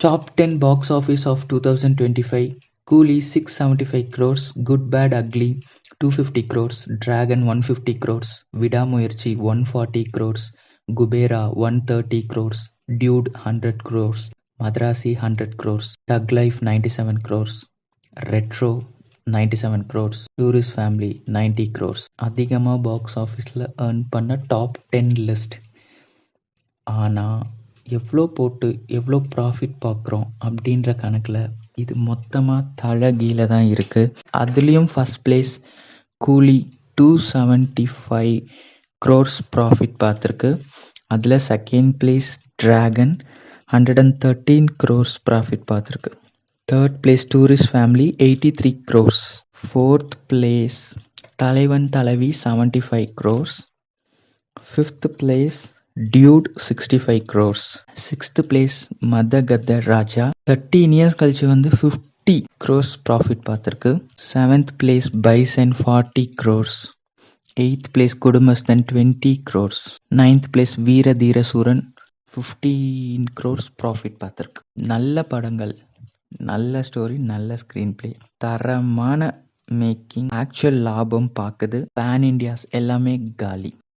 Top 10 box office of 2025. Coolie 675 crores, Good Bad Ugly 250 crores, Dragon 150 crores, Vida Muyarchi 140 crores, Gubera 130 crores, Dude 100 crores, Madrasi 100 crores, Thug Life 97 crores, Retro 97 crores, Tourist Family 90 crores. அதிகமா box ஆஃபீஸில் earn பண்ண top 10 list. ஆனால் எவ்வளோ போட்டு எவ்வளோ profit பார்க்குறோம் அப்படின்ற கணக்கில் இது மொத்தமாக தலைகீழ தான் இருக்குது. அதுலேயும் ஃபஸ்ட் பிளேஸ் கூலி 275 க்ரோர்ஸ் ப்ராஃபிட் பார்த்துருக்கு. அதில் second place dragon 113 crores profit பார்த்துருக்கு. Third place tourist family 83 crores. Fourth place Thalaivan Thalaivi 75 crores. Fifth place dude 65 crores. Sixth place Madha கதர் ராஜா 13 இயர்ஸ் கழிச்சு 50 க்ரோர்ஸ் ப்ராஃபிட் பார்த்துருக்கு. Seventh place bison 40 crores. Eighth place Kudumbasthan 20 crores. Ninth place Veera Dheera சூரன் 15 crores profit பார்த்துருக்கு. நல்ல படங்கள், நல்ல story, நல்ல screen play, தரமான making, actual லாபம் பார்க்குது. பேன் இண்டியாஸ் எல்லாமே காலி.